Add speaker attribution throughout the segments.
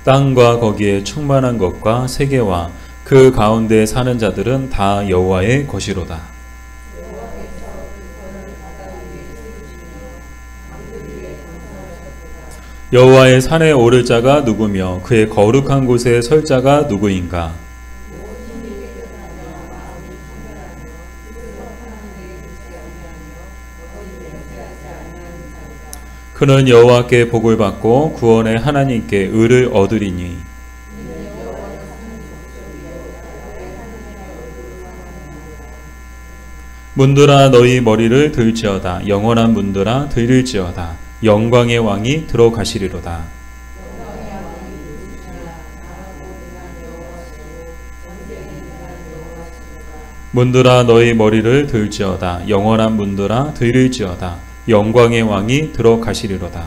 Speaker 1: 땅과 거기에 충만한 것과 세계와 그 가운데 사는 자들은 다 여호와의 것이로다. 여호와의 산에 오를 자가 누구며 그의 거룩한 곳에 설 자가 누구인가? 그는 여호와께 복을 받고 구원의 하나님께 의를 얻으리니 문들아 너희 머리를 들지어다. 영원한 문들아 들릴지어다. 영광의 왕이 들어가시리로다. 문들아 너희 머리를 들지어다. 영원한 문들아 들릴지어다. 영광의 왕이 들어가시리로다.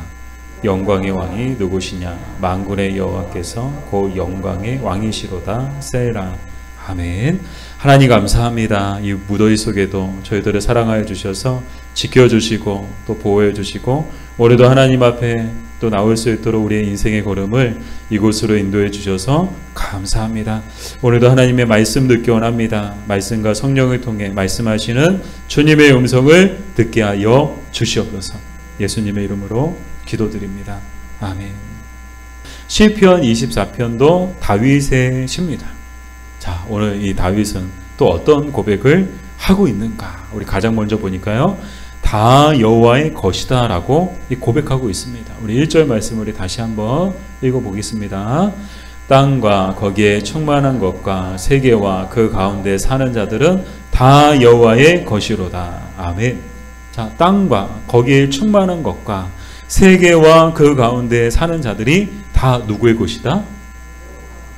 Speaker 1: 영광의 왕이 누구시냐? 만군의 여호와께서 곧 영광의 왕이시로다. 셀라. 아멘. 하나님 감사합니다. 이 무더위 속에도 저희들을 사랑하여 주셔서 지켜주시고 또 보호해 주시고 오늘도 하나님 앞에 또 나올 수 있도록 우리의 인생의 걸음을 이곳으로 인도해 주셔서 감사합니다. 오늘도 하나님의 말씀 듣기 원합니다. 말씀과 성령을 통해 말씀하시는 주님의 음성을 듣게 하여 주시옵소서. 예수님의 이름으로 기도드립니다. 아멘. 시편 24편도 다윗의 시입니다. 자, 오늘 이 다윗은 또 어떤 고백을 하고 있는가? 우리 가장 먼저 보니까요. 다 여호와의 것이다 라고 고백하고 있습니다. 우리 1절 말씀을 우리 다시 한번 읽어보겠습니다. 땅과 거기에 충만한 것과 세계와 그 가운데 사는 자들은 다 여호와의 것이로다. 아멘. 자, 땅과 거기에 충만한 것과 세계와 그 가운데 사는 자들이 다 누구의 것이다?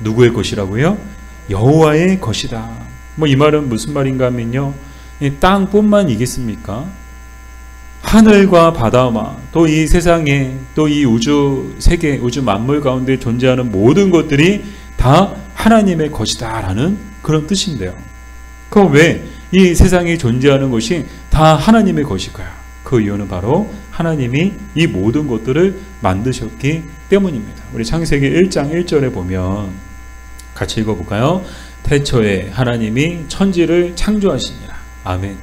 Speaker 1: 누구의 것이라고요? 여호와의 것이다. 뭐 이 말은 무슨 말인가 하면요. 이 땅뿐만이겠습니까? 하늘과 바다와 또 이 세상에 또 이 우주 세계 우주 만물 가운데 존재하는 모든 것들이 다 하나님의 것이다 라는 그런 뜻인데요. 그럼 왜 이 세상에 존재하는 것이 다 하나님의 것일까요? 그 이유는 바로 하나님이 이 모든 것들을 만드셨기 때문입니다. 우리 창세기 1장 1절에 보면 같이 읽어볼까요? 태초에 하나님이 천지를 창조하시니라. 아멘.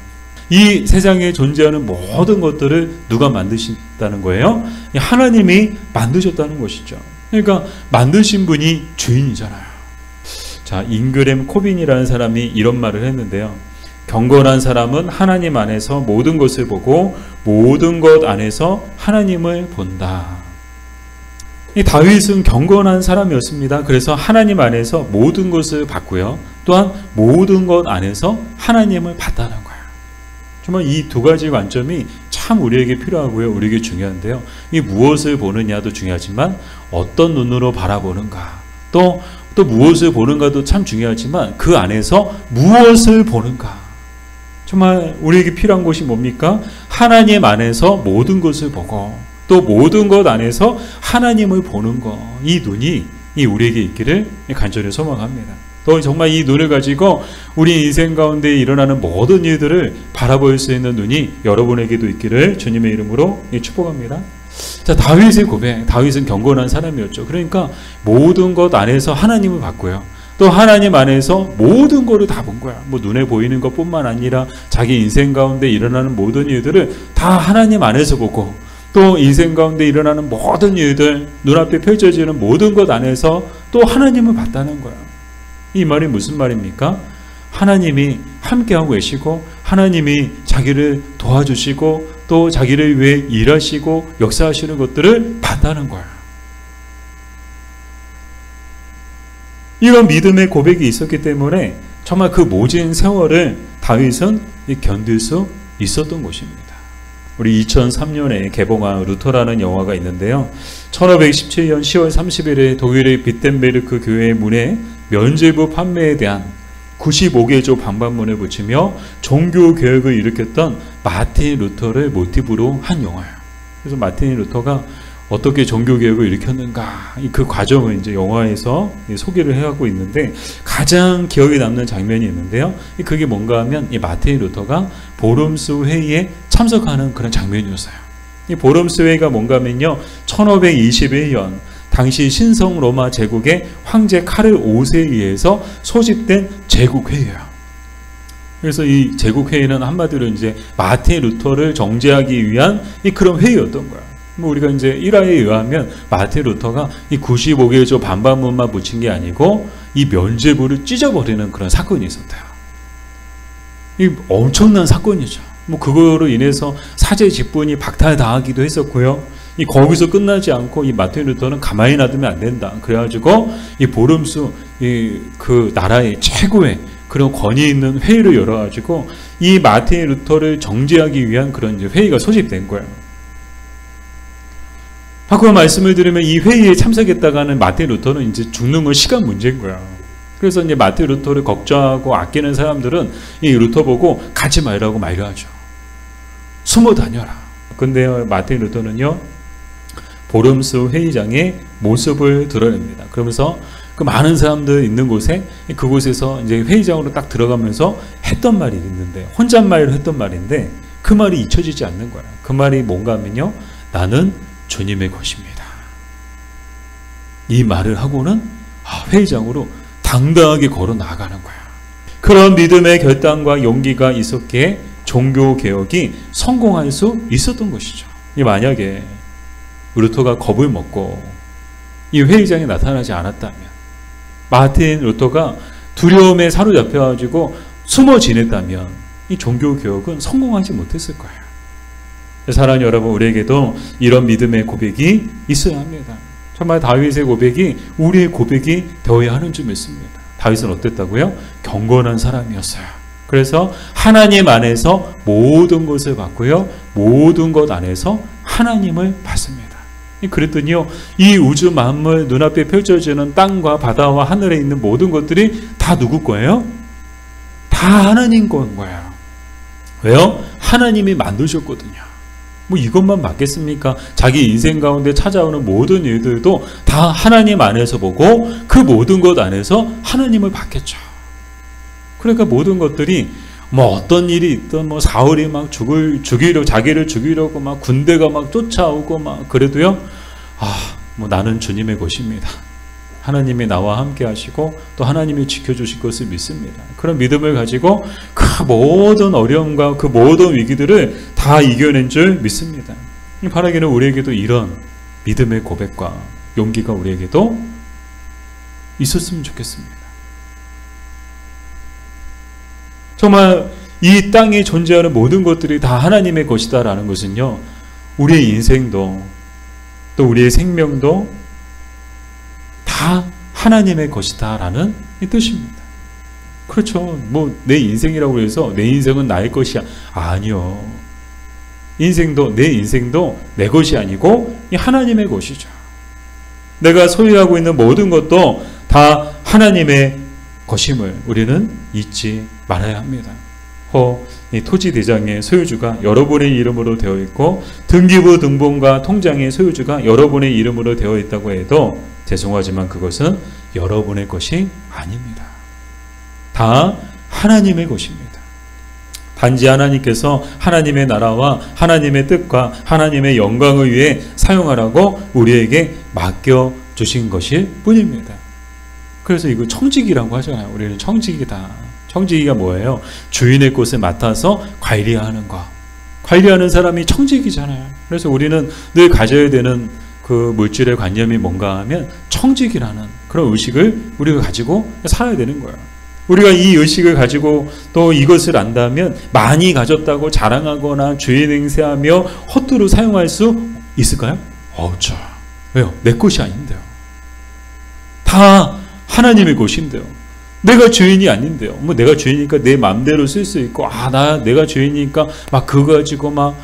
Speaker 1: 이 세상에 존재하는 모든 것들을 누가 만드신다는 거예요? 하나님이 만드셨다는 것이죠. 그러니까 만드신 분이 주인이잖아요. 자, 잉그램 코빈이라는 사람이 이런 말을 했는데요. 경건한 사람은 하나님 안에서 모든 것을 보고 모든 것 안에서 하나님을 본다. 이 다윗은 경건한 사람이었습니다. 그래서 하나님 안에서 모든 것을 봤고요. 또한 모든 것 안에서 하나님을 봤다는 거예요. 정말 이 두 가지 관점이 참 우리에게 필요하고요. 우리에게 중요한데요. 이 무엇을 보느냐도 중요하지만 어떤 눈으로 바라보는가 또 무엇을 보는가도 참 중요하지만 그 안에서 무엇을 보는가 정말 우리에게 필요한 것이 뭡니까? 하나님 안에서 모든 것을 보고 또 모든 것 안에서 하나님을 보는 것, 이 눈이 우리에게 있기를 간절히 소망합니다. 또 정말 이 눈을 가지고 우리 인생 가운데 일어나는 모든 일들을 바라볼 수 있는 눈이 여러분에게도 있기를 주님의 이름으로 축복합니다. 자, 다윗의 고백, 다윗은 경건한 사람이었죠. 그러니까 모든 것 안에서 하나님을 봤고요. 또 하나님 안에서 모든 것을 다 본 거야. 뭐 눈에 보이는 것뿐만 아니라 자기 인생 가운데 일어나는 모든 일들을 다 하나님 안에서 보고 또 인생 가운데 일어나는 모든 일들, 눈앞에 펼쳐지는 모든 것 안에서 또 하나님을 봤다는 거야. 이 말이 무슨 말입니까? 하나님이 함께하고 계시고 하나님이 자기를 도와주시고 또 자기를 위해 일하시고 역사하시는 것들을 봤다는 거야. 이런 믿음의 고백이 있었기 때문에 정말 그 모진 세월을 다윗은 견딜 수 있었던 것입니다. 우리 2003년에 개봉한 루터라는 영화가 있는데요. 1517년 10월 30일에 독일의 비텐베르크 교회의 문에 면죄부 판매에 대한 95개조 반박문을 붙이며 종교개혁을 일으켰던 마틴 루터를 모티브로 한 영화예요. 그래서 마틴 루터가 어떻게 종교개혁을 일으켰는가 그 과정을 이제 영화에서 소개를 해가고 있는데 가장 기억에 남는 장면이 있는데요. 그게 뭔가 하면 이 마틴 루터가 보름스 회의에 참석하는 그런 장면이었어요. 이 보름스 회의가 뭔가 하면요. 1521년 당시 신성 로마 제국의 황제 카를 5세에 의해서 소집된 제국회의예요. 그래서 이 제국회의는 한마디로 이제 마틴 루터를 정죄하기 위한 그런 회의였던 거야. 우리가 이제 1화에 의하면 마틴 루터가 이 95개조 반박문만 붙인 게 아니고 이 면죄부를 찢어버리는 그런 사건이 있었대요. 이 엄청난 사건이죠. 그거로 인해서 사제 직분이 박탈당하기도 했었고요. 거기서 끝나지 않고 이 마틴 루터는 가만히 놔두면 안 된다. 그래가지고 이 보름수 그 나라의 최고의 그런 권위 있는 회의를 열어가지고 이 마틴 루터를 정죄하기 위한 그런 이제 회의가 소집된 거예요. 바꿔 말씀을 드리면 이 회의에 참석했다가는 마틴 루터는 이제 죽는 건 시간 문제인 거야. 그래서 이제 마틴 루터를 걱정하고 아끼는 사람들은 이 루터 보고 가지 말라고 말려하죠. 숨어 다녀라. 근데 마틴 루터는요, 보름수 회의장의 모습을 드러냅니다. 그러면서 그 많은 사람들 있는 곳에 그곳에서 이제 회의장으로 딱 들어가면서 했던 말이 있는데, 혼잣말로 했던 말인데 그 말이 잊혀지지 않는 거야. 그 말이 뭔가 하면요, 나는 주님의 것입니다. 이 말을 하고는 회의장으로 당당하게 걸어 나가는 거야. 그런 믿음의 결단과 용기가 있었기에 종교개혁이 성공할 수 있었던 것이죠. 만약에 루터가 겁을 먹고 이 회의장에 나타나지 않았다면, 마틴 루터가 두려움에 사로잡혀가지고 숨어 지냈다면 이 종교개혁은 성공하지 못했을 거예요. 사랑하는 여러분, 우리에게도 이런 믿음의 고백이 있어야 합니다. 정말 다윗의 고백이 우리의 고백이 되어야 하는 줄 믿습니다. 다윗은 어땠다고요? 경건한 사람이었어요. 그래서 하나님 안에서 모든 것을 받고요, 모든 것 안에서 하나님을 받습니다. 그랬더니요, 이 우주 만물 눈앞에 펼쳐지는 땅과 바다와 하늘에 있는 모든 것들이 다 누구 거예요? 다 하나님 거예요. 왜요? 하나님이 만드셨거든요. 이것만 맞겠습니까? 자기 인생 가운데 찾아오는 모든 일들도 다 하나님 안에서 보고 그 모든 것 안에서 하나님을 받겠죠. 그러니까 모든 것들이 어떤 일이 있든 사울이 막 자기를 죽이려고 막 군대가 막 쫓아오고 막 그래도요, 나는 주님의 것입니다. 하나님이 나와 함께 하시고 또 하나님이 지켜주실 것을 믿습니다. 그런 믿음을 가지고 그 모든 어려움과 그 모든 위기들을 다 이겨낸 줄 믿습니다. 바라기는 우리에게도 이런 믿음의 고백과 용기가 우리에게도 있었으면 좋겠습니다. 정말 이 땅에 존재하는 모든 것들이 다 하나님의 것이다라는 것은요, 우리의 인생도 또 우리의 생명도 다 하나님의 것이다라는 뜻입니다. 그렇죠. 내 인생이라고 해서 내 인생은 나의 것이야. 아니요. 내 인생도 내 것이 아니고 하나님의 것이죠. 내가 소유하고 있는 모든 것도 다 하나님의 것임을 우리는 잊지 말아야 합니다. 이 토지 대장의 소유주가 여러분의 이름으로 되어 있고 등기부 등본과 통장의 소유주가 여러분의 이름으로 되어 있다고 해도 죄송하지만 그것은 여러분의 것이 아닙니다. 다 하나님의 것입니다. 단지 하나님께서 하나님의 나라와 하나님의 뜻과 하나님의 영광을 위해 사용하라고 우리에게 맡겨주신 것일 뿐입니다. 그래서 이거 청지기라고 하잖아요. 우리는 청지기다. 청지기가 뭐예요? 주인의 것을 맡아서 관리하는 것. 관리하는 사람이 청지기잖아요. 그래서 우리는 늘 가져야 되는 그 물질의 관념이 뭔가 하면 청지기라는 그런 의식을 우리가 가지고 살아야 되는 거예요. 우리가 이 의식을 가지고 또 이것을 안다면 많이 가졌다고 자랑하거나 주인 행세하며 헛되이 사용할 수 있을까요? 없죠. 왜요? 내 것이 아닌데요. 다 하나님의 것인데요. 내가 주인이 아닌데요. 내가 주인이니까 내 마음대로 쓸 수 있고, 내가 주인이니까 막 그거 가지고 막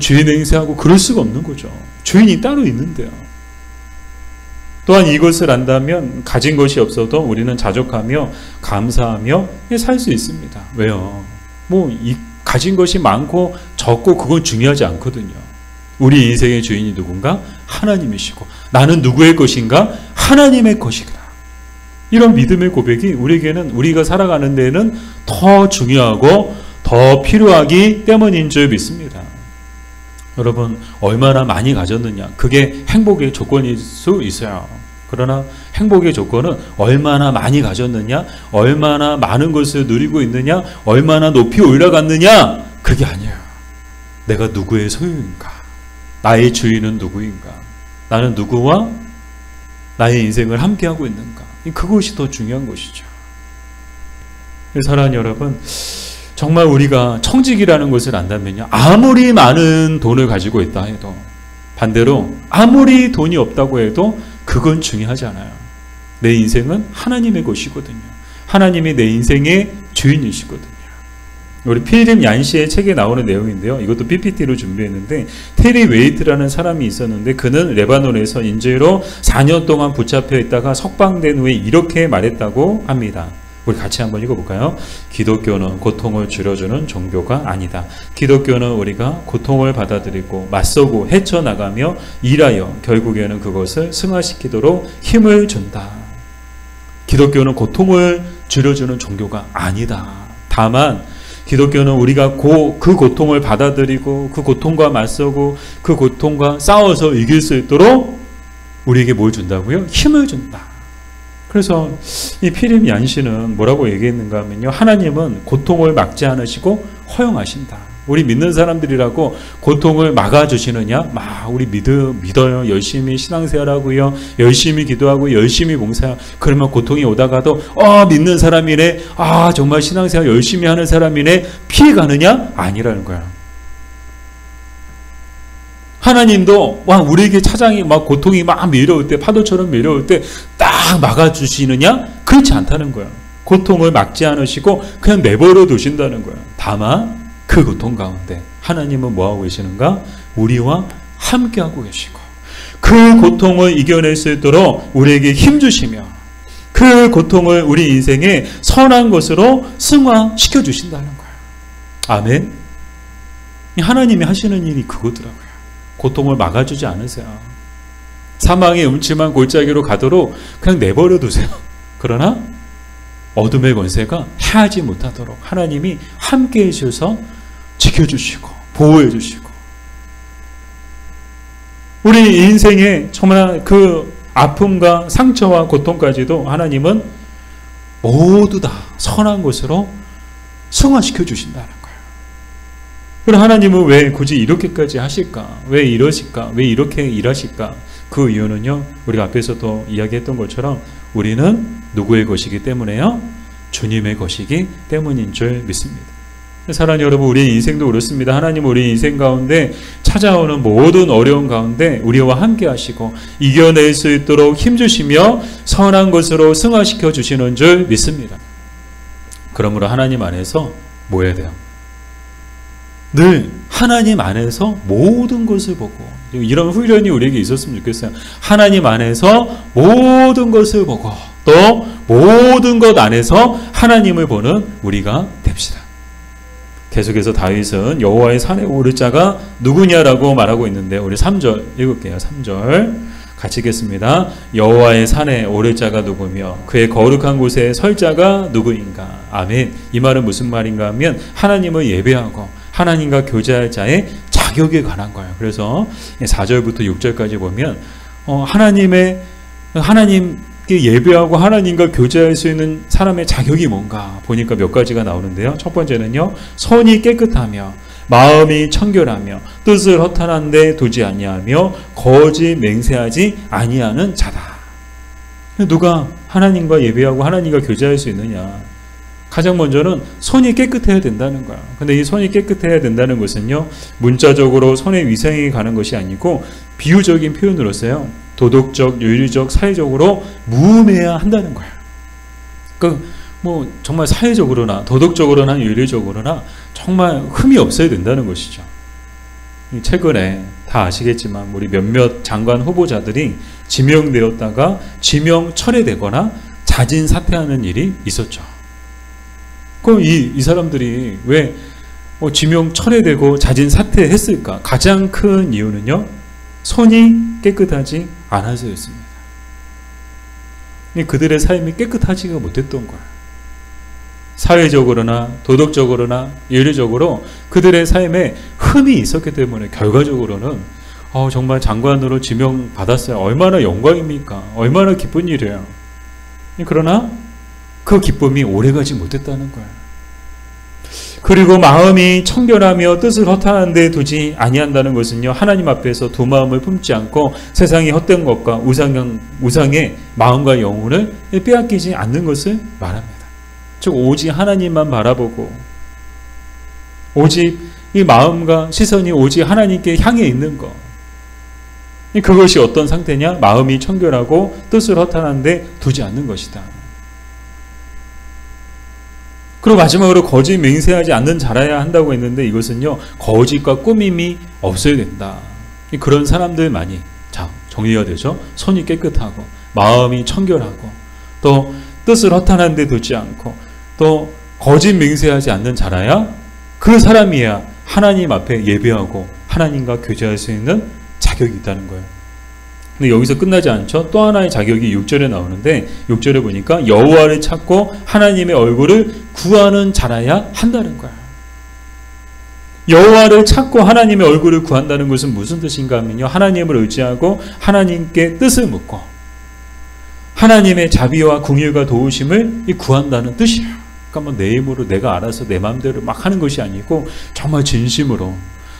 Speaker 1: 주인 행세하고 그럴 수가 없는 거죠. 주인이 따로 있는데요. 또한 이것을 안다면 가진 것이 없어도 우리는 자족하며 감사하며 살 수 있습니다. 왜요? 가진 것이 많고 적고 그건 중요하지 않거든요. 우리 인생의 주인이 누군가? 하나님이시고, 나는 누구의 것인가? 하나님의 것이다. 이런 믿음의 고백이 우리에게는, 우리가 살아가는 데에는 더 중요하고 더 필요하기 때문인 줄 믿습니다. 여러분, 얼마나 많이 가졌느냐, 그게 행복의 조건일 수 있어요. 그러나 행복의 조건은 얼마나 많이 가졌느냐, 얼마나 많은 것을 누리고 있느냐, 얼마나 높이 올라갔느냐, 그게 아니에요. 내가 누구의 소유인가? 나의 주인은 누구인가? 나는 누구와 나의 인생을 함께하고 있는가? 그것이 더 중요한 것이죠. 사랑하는 여러분, 정말 우리가 청직이라는 것을 안다면요, 아무리 많은 돈을 가지고 있다 해도, 반대로 아무리 돈이 없다고 해도 그건 중요하지 않아요. 내 인생은 하나님의 것이거든요. 하나님이 내 인생의 주인이시거든요. 우리 필립 얀시의 책에 나오는 내용인데요. 이것도 PPT로 준비했는데, 테리 웨이트라는 사람이 있었는데, 그는 레바논에서 인재로 4년 동안 붙잡혀 있다가 석방된 후에 이렇게 말했다고 합니다. 우리 같이 한번 읽어볼까요? 기독교는 고통을 줄여주는 종교가 아니다. 기독교는 우리가 고통을 받아들이고 맞서고 헤쳐나가며 일하여 결국에는 그것을 승화시키도록 힘을 준다. 기독교는 고통을 줄여주는 종교가 아니다. 다만 기독교는 우리가 그 고통을 받아들이고 그 고통과 맞서고 그 고통과 싸워서 이길 수 있도록 우리에게 뭘 준다고요? 힘을 준다. 그래서 이 필립 얀시는 뭐라고 얘기했는가 하면요, 하나님은 고통을 막지 않으시고 허용하신다. 우리 믿는 사람들이라고 고통을 막아주시느냐? 우리 믿어요. 열심히 신앙생활하고요, 열심히 기도하고 열심히 봉사해요. 그러면 고통이 오다가도 믿는 사람이네, 정말 신앙생활 열심히 하는 사람이네, 피해가느냐? 아니라는 거야. 하나님도 우리에게 차장이 고통이 밀려올 때, 파도처럼 밀려올 때 딱 막아주시느냐? 그렇지 않다는 거야. 고통을 막지 않으시고 그냥 내버려 두신다는 거야. 다만 그 고통 가운데 하나님은 뭐하고 계시는가? 우리와 함께하고 계시고, 그 고통을 이겨낼 수 있도록 우리에게 힘주시며, 그 고통을 우리 인생의 선한 것으로 승화시켜 주신다는 거야. 아멘. 하나님이 하시는 일이 그거더라고요. 고통을 막아주지 않으세요. 사망의 음침한 골짜기로 가도록 그냥 내버려 두세요. 그러나 어둠의 권세가 해하지 못하도록 하나님이 함께 해주셔서 지켜주시고 보호해 주시고, 우리 인생의 정말 그 아픔과 상처와 고통까지도 하나님은 모두 다 선한 것으로 승화시켜 주신다는 거예요. 그럼 하나님은 왜 굳이 이렇게까지 하실까? 왜 이러실까? 왜 이렇게 일하실까? 그 이유는요, 우리가 앞에서도 이야기했던 것처럼 우리는 누구의 것이기 때문에요? 주님의 것이기 때문인 줄 믿습니다. 사랑하는 여러분, 우리의 인생도 그렇습니다. 하나님은 우리 인생 가운데 찾아오는 모든 어려움 가운데 우리와 함께 하시고 이겨낼 수 있도록 힘주시며 선한 것으로 승화시켜 주시는 줄 믿습니다. 그러므로 하나님 안에서 뭐 해야 돼요? 늘 하나님 안에서 모든 것을 보고, 이런 훈련이 우리에게 있었으면 좋겠어요. 하나님 안에서 모든 것을 보고 또 모든 것 안에서 하나님을 보는 우리가 됩시다. 계속해서 다윗은 여호와의 산에 오를 자가 누구냐라고 말하고 있는데, 우리 3절 읽을게요. 3절 같이 읽겠습니다. 여호와의 산에 오를 자가 누구며 그의 거룩한 곳에 설 자가 누구인가. 아멘. 이 말은 무슨 말인가 하면 하나님을 예배하고 하나님과 교제할 자의 자격에 관한 거예요. 그래서 4절부터 6절까지 보면 하나님께 예배하고 하나님과 교제할 수 있는 사람의 자격이 뭔가 보니까 몇 가지가 나오는데요. 첫 번째는요, 손이 깨끗하며 마음이 청결하며 뜻을 허탄한 데 두지 아니하며 거짓 맹세하지 아니하는 자다. 누가 하나님과 예배하고 하나님과 교제할 수 있느냐? 가장 먼저는 손이 깨끗해야 된다는 거야. 근데 이 손이 깨끗해야 된다는 것은요, 문자적으로 손의 위생이 가는 것이 아니고 비유적인 표현으로서요, 도덕적, 윤리적, 사회적으로 무음해야 한다는 거야. 그러니까 정말 사회적으로나 도덕적으로나 윤리적으로나 정말 흠이 없어야 된다는 것이죠. 최근에 다 아시겠지만 우리 몇몇 장관 후보자들이 지명되었다가 지명 철회되거나 자진 사퇴하는 일이 있었죠. 그럼 이 사람들이 왜 지명 철회되고 자진 사퇴했을까? 가장 큰 이유는요, 손이 깨끗하지 않아서였습니다. 그들의 삶이 깨끗하지가 못했던 거예요. 사회적으로나 도덕적으로나 윤리적으로 그들의 삶에 흠이 있었기 때문에 결과적으로는 정말 장관으로 지명받았어요. 얼마나 영광입니까? 얼마나 기쁜 일이에요. 그러나 그 기쁨이 오래가지 못했다는 거예요. 그리고 마음이 청결하며 뜻을 허탄한 데 두지 아니한다는 것은요, 하나님 앞에서 두 마음을 품지 않고 세상의 헛된 것과 우상의 마음과 영혼을 빼앗기지 않는 것을 말합니다. 즉 오직 하나님만 바라보고 오직 이 마음과 시선이 오직 하나님께 향해 있는 것, 그것이 어떤 상태냐? 마음이 청결하고 뜻을 허탄한 데 두지 않는 것이다. 그리고 마지막으로 거짓 맹세하지 않는 자라야 한다고 했는데, 이것은요 거짓과 꾸밈이 없어야 된다. 그런 사람들만이 정리가 되죠. 손이 깨끗하고 마음이 청결하고 또 뜻을 허탄한 데 두지 않고 또 거짓 맹세하지 않는 자라야 그 사람이야 하나님 앞에 예배하고 하나님과 교제할 수 있는 자격이 있다는 거예요. 근데 여기서 끝나지 않죠. 또 하나의 자격이 6절에 나오는데, 6절에 보니까 여호와를 찾고 하나님의 얼굴을 구하는 자라야 한다는 거야. 여호와를 찾고 하나님의 얼굴을 구한다는 것은 무슨 뜻인가 하면요, 하나님을 의지하고 하나님께 뜻을 묻고 하나님의 자비와 긍휼과 도우심을 구한다는 뜻이에요. 그러니까 내 힘으로 내가 알아서 내 마음대로 막 하는 것이 아니고 정말 진심으로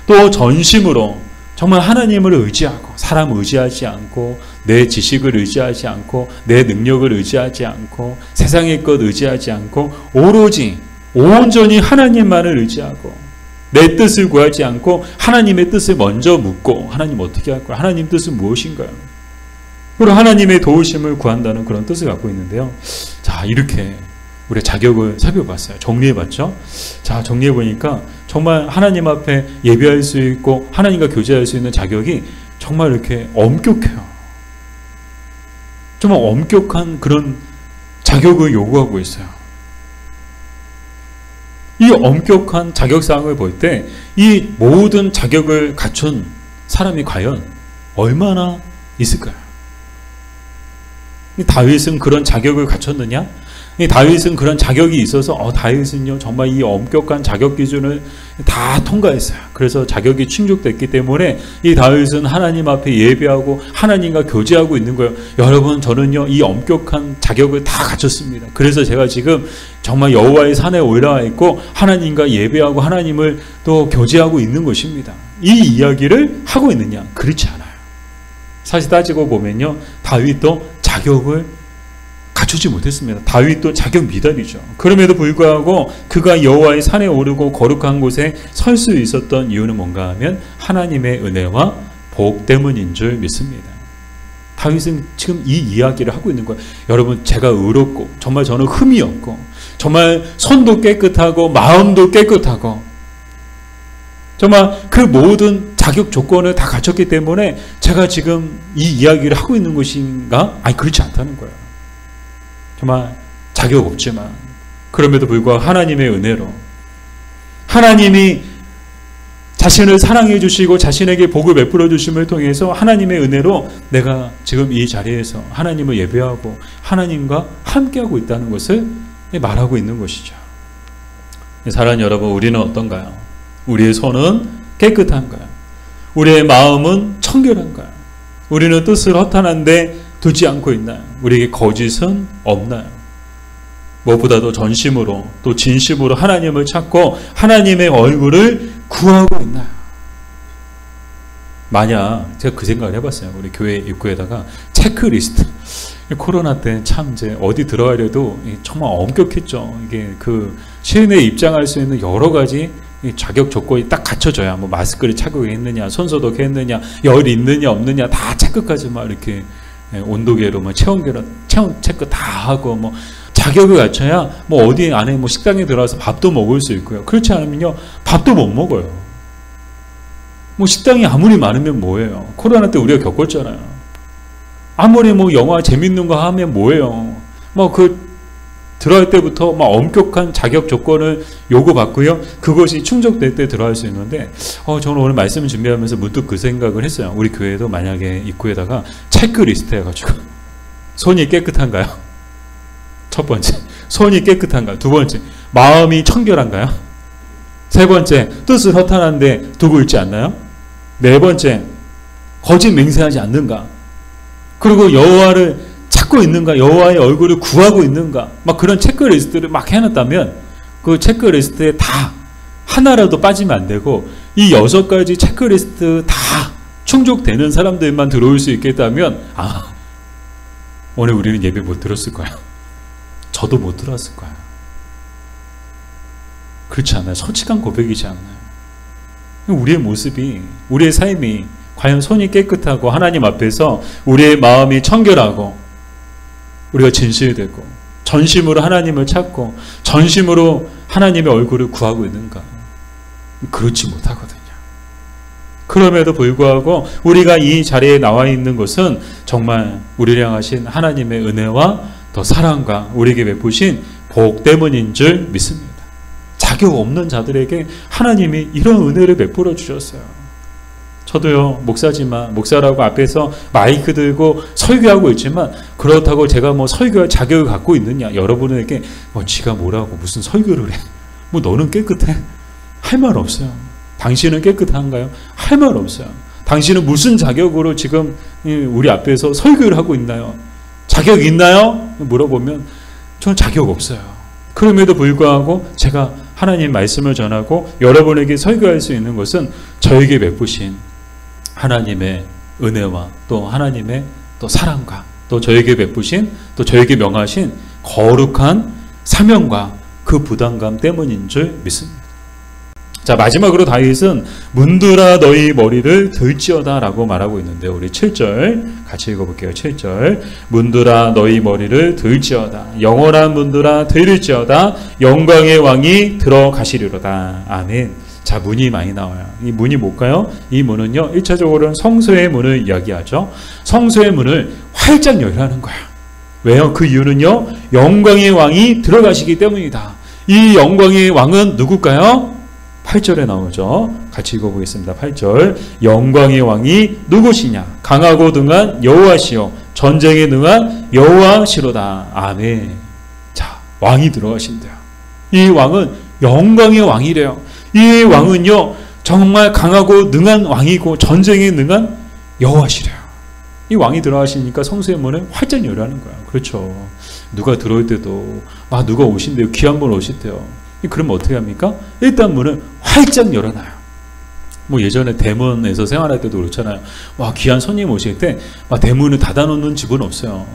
Speaker 1: 또 전심으로 정말 하나님을 의지하고, 사람 의지하지 않고 내 지식을 의지하지 않고 내 능력을 의지하지 않고 세상의 것 의지하지 않고 오로지 온전히 하나님만을 의지하고 내 뜻을 구하지 않고 하나님의 뜻을 먼저 묻고, 하나님 어떻게 할 거야? 하나님 뜻은 무엇인가요? 그리고 하나님의 도우심을 구한다는 그런 뜻을 갖고 있는데요. 자, 이렇게 우리 자격을 살펴봤어요. 정리해봤죠? 자, 정리해보니까 정말 하나님 앞에 예배할 수 있고 하나님과 교제할 수 있는 자격이 정말 이렇게 엄격해요. 정말 엄격한 그런 자격을 요구하고 있어요. 이 엄격한 자격사항을 볼 때 이 모든 자격을 갖춘 사람이 과연 얼마나 있을까요? 다윗은 그런 자격을 갖췄느냐? 이 다윗은 그런 자격이 있어서 다윗은요 정말 이 엄격한 자격 기준을 다 통과했어요. 그래서 자격이 충족됐기 때문에 이 다윗은 하나님 앞에 예배하고 하나님과 교제하고 있는 거예요. 여러분, 저는요 이 엄격한 자격을 다 갖췄습니다. 그래서 제가 지금 정말 여호와의 산에 올라와 있고 하나님과 예배하고 하나님을 또 교제하고 있는 것입니다. 이 이야기를 하고 있느냐? 그렇지 않아요. 사실 따지고 보면요, 다윗도 자격을 갖추지 못했습니다. 다윗도 자격 미달이죠. 그럼에도 불구하고 그가 여호와의 산에 오르고 거룩한 곳에 설 수 있었던 이유는 뭔가 하면 하나님의 은혜와 복 때문인 줄 믿습니다. 다윗은 지금 이 이야기를 하고 있는 거예요. 여러분, 제가 의롭고 정말 저는 흠이 없고 정말 손도 깨끗하고 마음도 깨끗하고 정말 그 모든 자격 조건을 다 갖췄기 때문에 제가 지금 이 이야기를 하고 있는 것인가? 아니, 그렇지 않다는 거예요. 정말 자격 없지만 그럼에도 불구하고 하나님의 은혜로 하나님이 자신을 사랑해 주시고 자신에게 복을 베풀어 주심을 통해서 하나님의 은혜로 내가 지금 이 자리에서 하나님을 예배하고 하나님과 함께하고 있다는 것을 말하고 있는 것이죠. 사랑하는 여러분, 우리는 어떤가요? 우리의 손은 깨끗한가요? 우리의 마음은 청결한가요? 우리는 뜻을 허탄한데 두지 않고 있나요? 우리에게 거짓은 없나요? 무엇보다도 전심으로 또 진심으로 하나님을 찾고 하나님의 얼굴을 구하고 있나요? 만약 제가 그 생각을 해봤어요. 우리 교회 입구에다가 체크리스트. 코로나 때 참 이제 어디 들어가려도 정말 엄격했죠. 이게 그 시내에 입장할 수 있는 여러 가지 자격 조건이 딱 갖춰져야 뭐 마스크를 착용했느냐, 손소독했느냐, 열이 있느냐 없느냐 다 체크까지 막 이렇게 온도계로 뭐 체온 체크 다 하고 뭐 자격을 갖춰야 뭐 어디 안에 뭐 식당에 들어가서 밥도 먹을 수 있고요. 그렇지 않으면요 밥도 못 먹어요. 뭐 식당이 아무리 많으면 뭐예요? 코로나 때 우리가 겪었잖아요. 아무리 뭐 영화 재밌는 거 하면 뭐예요? 뭐 그 들어갈 때부터 막 엄격한 자격 조건을 요구받고요. 그것이 충족될 때 들어갈 수 있는데 저는 오늘 말씀을 준비하면서 문득 그 생각을 했어요. 우리 교회도 만약에 입구에다가 체크리스트 해가지고 손이 깨끗한가요? 첫 번째, 손이 깨끗한가요? 두 번째, 마음이 청결한가요? 세 번째, 뜻을 허탄한데 두고 있지 않나요? 네 번째, 거짓 맹세하지 않는가? 그리고 여호와를 찾고 있는가? 여호와의 얼굴을 구하고 있는가? 막 그런 체크리스트를 막 해놨다면 그 체크리스트에 다 하나라도 빠지면 안 되고 이 6가지 체크리스트 다 충족되는 사람들만 들어올 수 있겠다면 오늘 우리는 예배 못 들었을 거야. 저도 못 들었을 거야. 그렇지 않아요? 솔직한 고백이지 않나요? 우리의 모습이, 우리의 삶이 과연 손이 깨끗하고 하나님 앞에서 우리의 마음이 청결하고 우리가 진실되고 전심으로 하나님을 찾고 전심으로 하나님의 얼굴을 구하고 있는가? 그렇지 못하거든요. 그럼에도 불구하고 우리가 이 자리에 나와 있는 것은 정말 우리를 향하신 하나님의 은혜와 더 사랑과 우리에게 베푸신 복 때문인 줄 믿습니다. 자격 없는 자들에게 하나님이 이런 은혜를 베풀어 주셨어요. 저도요, 목사지만, 목사라고 앞에서 마이크 들고 설교하고 있지만, 그렇다고 제가 뭐 설교할 자격을 갖고 있느냐? 여러분에게, 지가 뭐라고 무슨 설교를 해? 너는 깨끗해? 할 말 없어요. 당신은 깨끗한가요? 할 말 없어요. 당신은 무슨 자격으로 지금 우리 앞에서 설교를 하고 있나요? 자격 있나요? 물어보면, 저는 자격 없어요. 그럼에도 불구하고 제가 하나님 말씀을 전하고 여러분에게 설교할 수 있는 것은 저에게 베푸신 하나님의 은혜와 또 하나님의 또 사랑과 또 저에게 베푸신 또 저에게 명하신 거룩한 사명과 그 부담감 때문인 줄 믿습니다. 자, 마지막으로 다윗은 문드라 너희 머리를 들지어다 라고 말하고 있는데요. 우리 7절 같이 읽어볼게요. 7절 문드라 너희 머리를 들지어다 영원한 문드라 들을지어다 영광의 왕이 들어가시리로다. 아멘. 자, 문이 많이 나와요. 이 문이 뭘까요? 이 문은요, 1차적으로는 성소의 문을 이야기하죠. 성소의 문을 활짝 열라는 거야. 왜요? 그 이유는요, 영광의 왕이 들어가시기 때문이다. 이 영광의 왕은 누굴까요? 8절에 나오죠. 같이 읽어보겠습니다. 8절 영광의 왕이 누구시냐? 강하고 능한 여호와시요 전쟁에 능한 여호와시로다. 아멘. 자, 왕이 들어가신대요. 이 왕은 영광의 왕이래요. 이 왕은요, 정말 강하고 능한 왕이고 전쟁에 능한 여호와시래요. 이 왕이 들어가시니까 성소의 문을 활짝 열라는 거야. 그렇죠. 누가 들어올 때도 누가 오신대요. 귀한 분 오신대요. 그러면 어떻게 합니까? 일단 문을 활짝 열어놔요. 예전에 대문에서 생활할 때도 그렇잖아요. 귀한 손님 오실 때 대문을 닫아놓는 집은 없어요.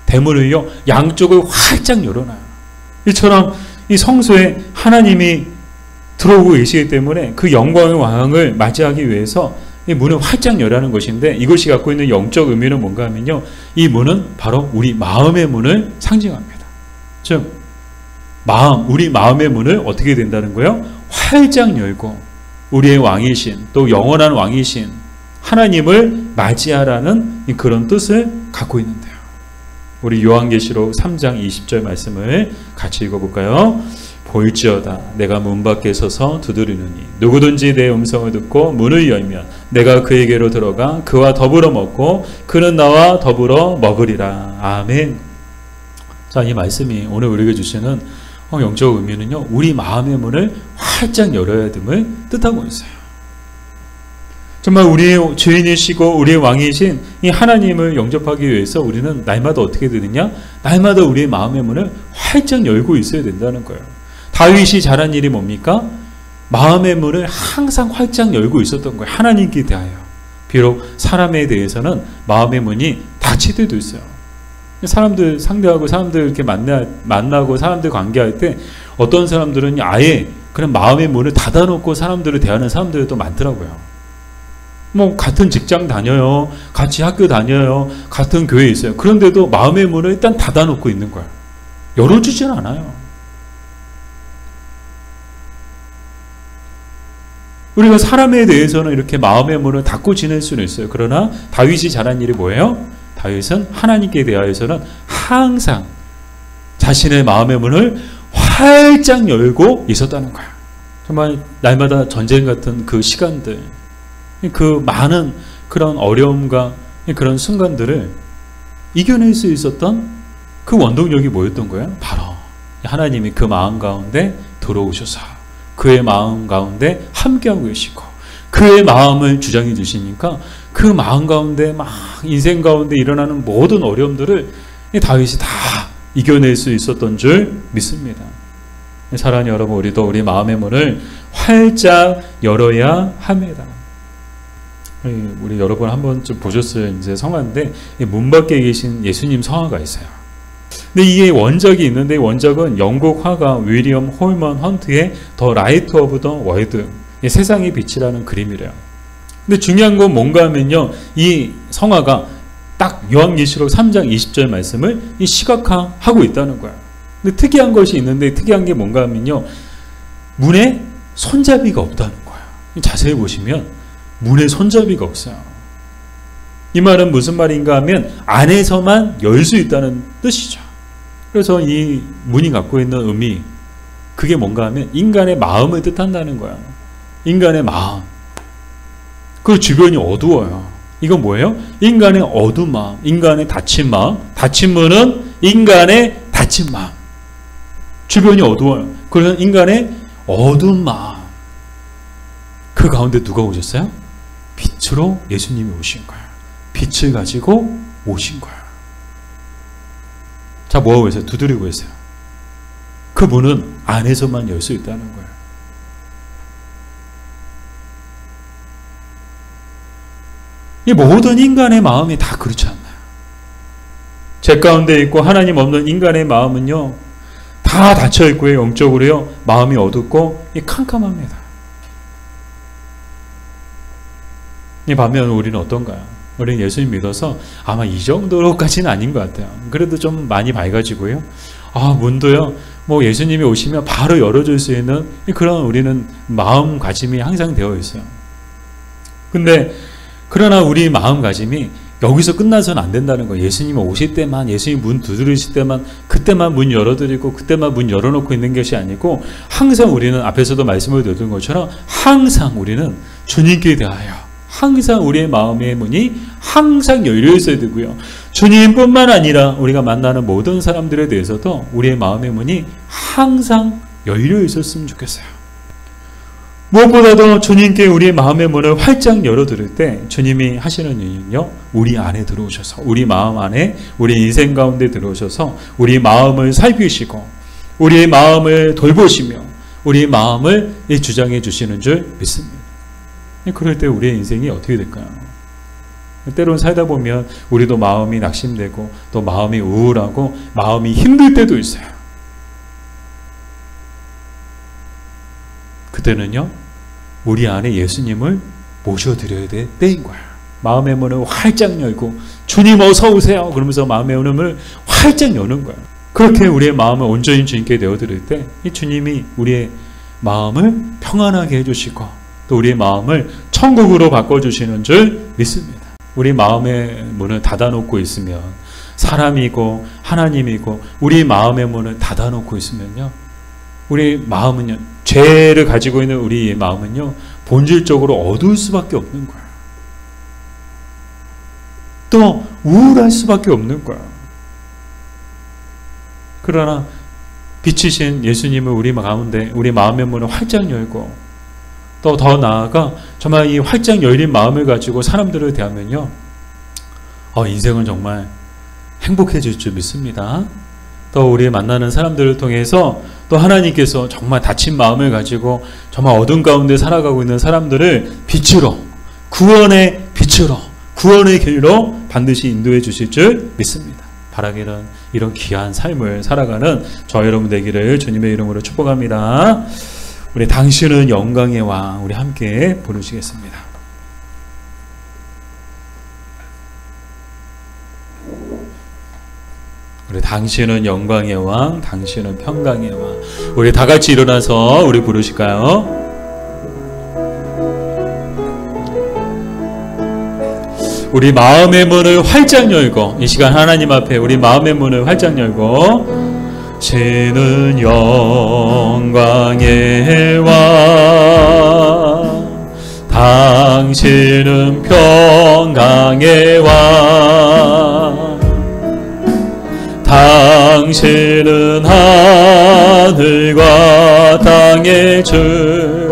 Speaker 1: 대문을요, 양쪽을 활짝 열어놔요. 이처럼 이 성소에 하나님이 들어오고 계시기 때문에 그 영광의 왕을 맞이하기 위해서 이 문을 활짝 열라는 것인데, 이것이 갖고 있는 영적 의미는 뭔가 하면요, 이 문은 바로 우리 마음의 문을 상징합니다. 즉 우리 마음의 문을 어떻게 된다는 거예요? 활짝 열고 우리의 왕이신 또 영원한 왕이신 하나님을 맞이하라는 그런 뜻을 갖고 있는데요. 우리 요한계시록 3장 20절 말씀을 같이 읽어볼까요? 볼지어다 내가 문 밖에 서서 두드리느니 누구든지 내 음성을 듣고 문을 열면 내가 그에게로 들어가 그와 더불어 먹고 그는 나와 더불어 먹으리라. 아멘. 자, 이 말씀이 오늘 우리에게 주시는 영적 의미는요, 우리 마음의 문을 활짝 열어야 됨을 뜻하고 있어요. 정말 우리의 주인이시고 우리의 왕이신 이 하나님을 영접하기 위해서 우리는 날마다 어떻게 되느냐? 날마다 우리의 마음의 문을 활짝 열고 있어야 된다는 거예요. 다윗이 잘한 일이 뭡니까? 마음의 문을 항상 활짝 열고 있었던 거예요. 하나님께 대하여. 비록 사람에 대해서는 마음의 문이 닫힐 때도 있어요. 사람들 상대하고 사람들 이렇게 만나고 사람들 관계할 때 어떤 사람들은 아예 그냥 마음의 문을 닫아놓고 사람들을 대하는 사람들도 많더라고요. 같은 직장 다녀요, 같이 학교 다녀요, 같은 교회에 있어요. 그런데도 마음의 문을 일단 닫아놓고 있는 거예요. 열어주진 않아요. 우리가 사람에 대해서는 이렇게 마음의 문을 닫고 지낼 수는 있어요. 그러나 다윗이 잘한 일이 뭐예요? 다윗은 하나님께 대하여서는 항상 자신의 마음의 문을 활짝 열고 있었다는 거야. 정말 날마다 전쟁 같은 그 시간들, 그 많은 그런 어려움과 그런 순간들을 이겨낼 수 있었던 그 원동력이 뭐였던 거예요? 바로 하나님이 그 마음 가운데 들어오셔서 그의 마음 가운데 함께하고 계시고 그의 마음을 주장해 주시니까 그 마음 가운데 막 인생 가운데 일어나는 모든 어려움들을 이 다윗이 다 이겨낼 수 있었던 줄 믿습니다. 사랑하는 여러분, 우리도 우리 마음의 문을 활짝 열어야 합니다. 우리 여러분 한 번쯤 보셨어요. 이제 성화인데 문 밖에 계신 예수님 성화가 있어요. 근데 이게 원작이 있는데, 원작은 영국 화가 윌리엄 홀먼 헌트의 더 라이트 오브 더 월드, 세상의 빛이라는 그림이래요. 근데 중요한 건 뭔가 하면요, 이 성화가 딱 요한계시록 3장 20절 말씀을 시각화하고 있다는 거예요. 근데 특이한 것이 있는데, 특이한 게 뭔가 하면요, 문에 손잡이가 없다는 거예요. 자세히 보시면 문에 손잡이가 없어요. 이 말은 무슨 말인가 하면 안에서만 열 수 있다는 뜻이죠. 그래서 이 문이 갖고 있는 의미, 그게 뭔가 하면 인간의 마음을 뜻한다는 거예요. 인간의 마음. 그 주변이 어두워요. 이건 뭐예요? 인간의 어두운 마음, 인간의 닫힌 마음. 닫힌 문은 인간의 닫힌 마음. 주변이 어두워요. 그래서 인간의 어두운 마음. 그 가운데 누가 오셨어요? 빛으로 예수님이 오신 거예요. 빛을 가지고 오신 거예요. 자, 뭐하고 있어요? 두드리고 있어요. 그 문은 안에서만 열 수 있다는 거예요. 이 모든 인간의 마음이 다 그렇지 않나요? 죄 가운데 있고 하나님 없는 인간의 마음은요, 다 닫혀 있고요, 영적으로요, 마음이 어둡고 캄캄합니다. 이 반면 우리는 어떤가요? 우리는 예수님 믿어서 아마 이 정도로까지는 아닌 것 같아요. 그래도 좀 많이 밝아지고요. 문도요, 뭐 예수님이 오시면 바로 열어줄 수 있는 그런 우리는 마음가짐이 항상 되어 있어요. 근데 그러나 우리 마음가짐이 여기서 끝나서는 안 된다는 거예요. 예수님이 오실 때만, 예수님 문 두드리실 때만, 그때만 문 열어드리고 그때만 문 열어놓고 있는 것이 아니고, 항상 우리는 앞에서도 말씀을 드린 것처럼 항상 우리는 주님께 대하여 항상 우리의 마음의 문이 항상 열려 있어야 되고요. 주님뿐만 아니라 우리가 만나는 모든 사람들에 대해서도 우리의 마음의 문이 항상 열려 있었으면 좋겠어요. 무엇보다도 주님께 우리의 마음의 문을 활짝 열어드릴 때 주님이 하시는 일은요, 우리 안에 들어오셔서, 우리 마음 안에, 우리 인생 가운데 들어오셔서 우리 마음을 살피시고 우리의 마음을 돌보시며 우리의 마음을 주장해 주시는 줄 믿습니다. 그럴 때 우리의 인생이 어떻게 될까요? 때론 살다 보면 우리도 마음이 낙심되고 또 마음이 우울하고 마음이 힘들 때도 있어요. 그때는요, 우리 안에 예수님을 모셔드려야 될 때인 거예요. 마음의 문을 활짝 열고 주님 어서 오세요 그러면서 마음의 문을 활짝 여는 거예요. 그렇게 우리의 마음을 온전히 주님께 내어드릴 때 이 주님이 우리의 마음을 평안하게 해주시고 또 우리의 마음을 천국으로 바꿔주시는 줄 믿습니다. 우리 마음의 문을 닫아놓고 있으면, 사람이고 하나님이고 우리 마음의 문을 닫아놓고 있으면요, 우리 마음은요, 죄를 가지고 있는 우리 마음은요, 본질적으로 어두울 수밖에 없는 거예요. 또 우울할 수밖에 없는 거예요. 그러나 빛이신 예수님을 우리 가운데, 우리 마음의 문을 활짝 열고 또 더 나아가 정말 이 활짝 열린 마음을 가지고 사람들을 대하면요, 인생은 정말 행복해질 줄 믿습니다. 또 우리 만나는 사람들을 통해서 또 하나님께서 정말 다친 마음을 가지고 정말 어둠 가운데 살아가고 있는 사람들을 빛으로, 구원의 빛으로, 구원의 길로 반드시 인도해 주실 줄 믿습니다. 바라기는 이런 귀한 삶을 살아가는 저 여러분 되기를 주님의 이름으로 축복합니다. 우리 당신은 영광의 왕, 우리 함께 부르시겠습니다. 우리 당신은 영광의 왕, 당신은 평강의 왕. 우리 다 같이 일어나서 우리 부르실까요? 우리 마음의 문을 활짝 열고, 이 시간 하나님 앞에 우리 마음의 문을 활짝 열고, 당신은 영광의 왕, 당신은 평강의 왕, 당신은 하늘과 땅의 주,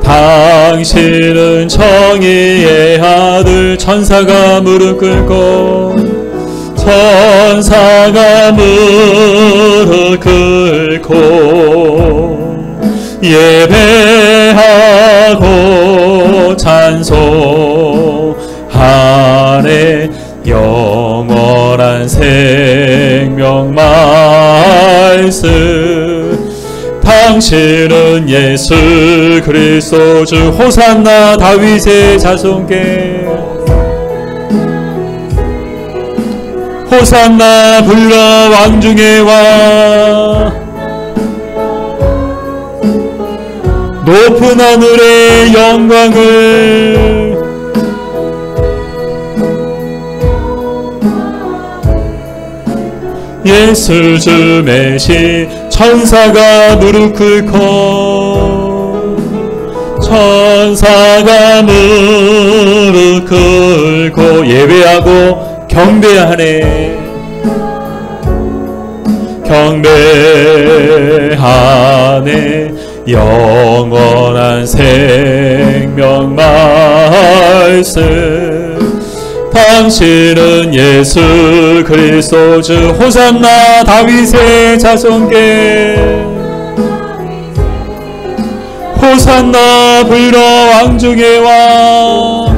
Speaker 1: 당신은 정의의 아들 천사가 무릎 꿇고 천사가 무릎 꿇고 예배하고 찬송하네. 영원한 생명 말씀 당신은 예수 그리스도 주. 호산나 다윗의 자손께 호산나 불러 왕중의 왕. 높은 하늘의 영광을 예수 주 메시. 천사가 무릎 꿇고 천사가 무릎 꿇고 예배하고 경배하네. 경배하네. 영원한 생명 말씀 당신은 예수 그리스도 주. 호산나 다윗의 자손께 호산나 불러 왕중의 왕.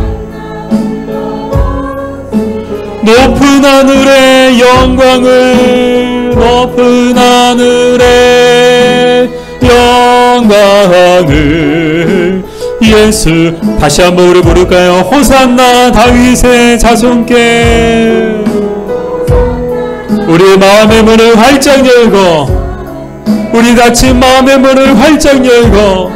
Speaker 1: 높은 하늘의 영광을 높은 하늘의 영광을 예수. 다시 한번 우리 부를까요? 호산나 다윗의 자손께. 우리 마음의 문을 활짝 열고 우리 닫힌 마음의 문을 활짝 열고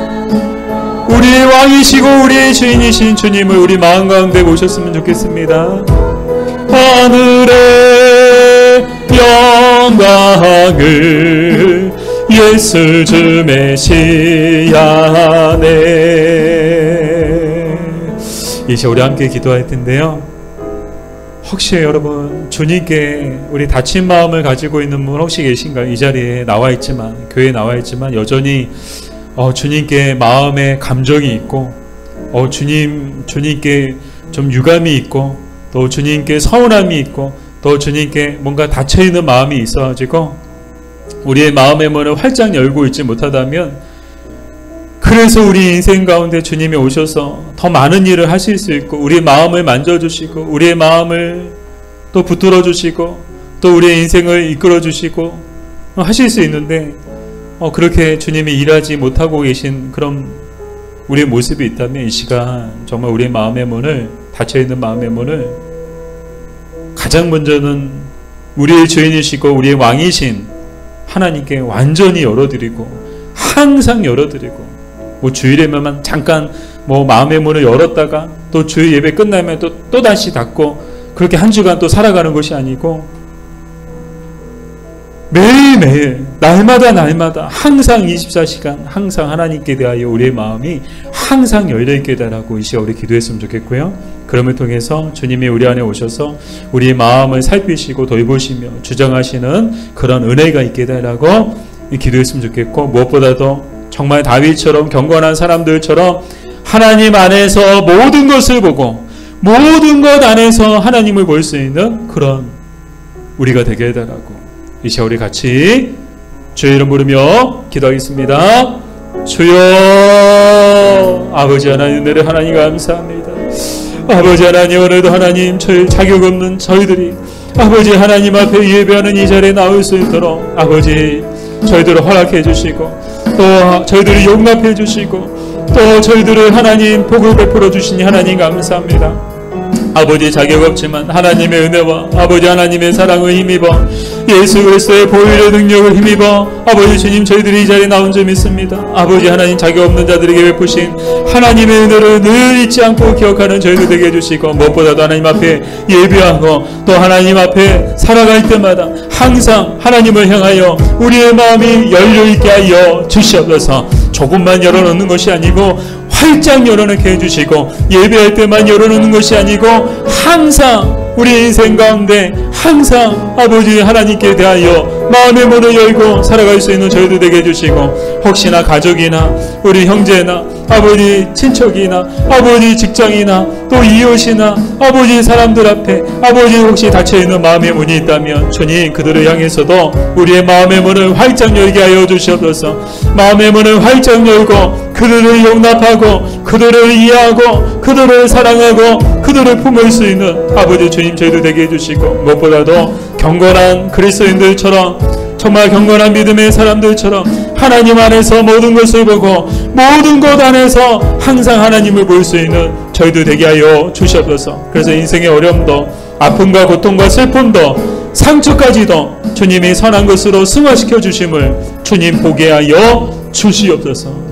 Speaker 1: 우리의 왕이시고 우리의 주인이신 주님을 우리 마음 가운데 모셨으면 좋겠습니다. 하늘의 영광을 예수 주 메시아네. 이제 우리 함께 기도할 텐데요. 혹시 여러분 주님께 우리 다친 마음을 가지고 있는 분 혹시 계신가요? 이 자리에 나와 있지만, 교회에 나와 있지만 여전히 주님께 마음에 감정이 있고 주님께 좀 유감이 있고 또 주님께 서운함이 있고 또 주님께 뭔가 닫혀있는 마음이 있어가지고 우리의 마음의 문을 활짝 열고 있지 못하다면, 그래서 우리 인생 가운데 주님이 오셔서 더 많은 일을 하실 수 있고 우리의 마음을 만져주시고 우리의 마음을 또 붙들어 주시고 또 우리의 인생을 이끌어 주시고 하실 수 있는데 그렇게 주님이 일하지 못하고 계신 그런 우리의 모습이 있다면 이 시간 정말 우리의 마음의 문을, 닫혀있는 마음의 문을 가장 먼저는 우리의 주인이시고 우리의 왕이신 하나님께 완전히 열어드리고 항상 열어드리고, 주일에만 잠깐 마음의 문을 열었다가 또 주일 예배 끝나면 또 다시 닫고 그렇게 한 주간 또 살아가는 것이 아니고 매일매일 날마다 항상 24시간 항상 하나님께 대하여 우리의 마음이 항상 열려있게 해달라고 이 시간 우리 기도했으면 좋겠고요. 그럼을 통해서 주님이 우리 안에 오셔서 우리의 마음을 살피시고 돌보시며 주정하시는 그런 은혜가 있게 해달라고 기도했으면 좋겠고, 무엇보다도 정말 다윗처럼 경건한 사람들처럼 하나님 안에서 모든 것을 보고 모든 것 안에서 하나님을 볼 수 있는 그런 우리가 되게 해달라고 이 시간 우리 같이 주의 이름 부르며 기도하겠습니다. 주여, 아버지 하나님, 은혜를 하나님 감사합니다. 아버지 하나님, 오늘도 하나님 저희 자격 없는 저희들이 아버지 하나님 앞에 예배하는 이 자리에 나올 수 있도록 아버지 저희들을 허락해 주시고 또 저희들을 용납해 주시고 또 저희들을 하나님 복을 베풀어 주시니 하나님 감사합니다. 아버지 자격 없지만 하나님의 은혜와 아버지 하나님의 사랑을 힘입어 예수 그리스도의 보혈의 능력을 힘입어 아버지 주님 저희들이 이 자리에 나온 점 있습니다. 아버지 하나님 자격 없는 자들에게 베푸신 하나님의 은혜를 늘 잊지 않고 기억하는 저희들 되게 해주시고, 무엇보다도 하나님 앞에 예배하고 또 하나님 앞에 살아갈 때마다 항상 하나님을 향하여 우리의 마음이 열려있게 하여 주시옵소서. 조금만 열어놓는 것이 아니고 활짝 열어놓게 해주시고 예배할 때만 열어놓는 것이 아니고 항상 우리 인생 가운데 항상 아버지 하나님께 대하여 마음의 문을 열고 살아갈 수 있는 저희도 되게 해주시고, 혹시나 가족이나 우리 형제나 아버지 친척이나 아버지 직장이나 또 이웃이나 아버지 사람들 앞에 아버지 혹시 닫혀있는 마음의 문이 있다면 주님 그들을 향해서도 우리의 마음의 문을 활짝 열게 하여 주시옵소서. 마음의 문을 활짝 열고 그들을 용납하고 그들을 이해하고 그들을 사랑하고 그들을 품을 수 있는 아버지 주님 저희도 되게 해주시고, 무엇보다도 경건한 그리스도인들처럼 정말 경건한 믿음의 사람들처럼 하나님 안에서 모든 것을 보고 모든 것 안에서 항상 하나님을 볼 수 있는 저희도 되게 하여 주시옵소서. 그래서 인생의 어려움도 아픔과 고통과 슬픔도 상처까지도 주님이 선한 것으로 승화시켜 주심을 주님 보게 하여 주시옵소서.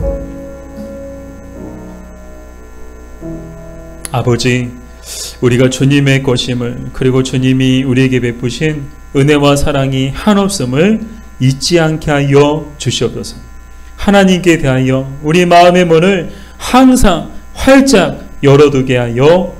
Speaker 1: 아버지, 우리가 주님의 것임을, 그리고 주님이 우리에게 베푸신 은혜와 사랑이 한없음을 잊지 않게 하여 주시옵소서. 하나님께 대하여 우리 마음의 문을 항상 활짝 열어두게 하여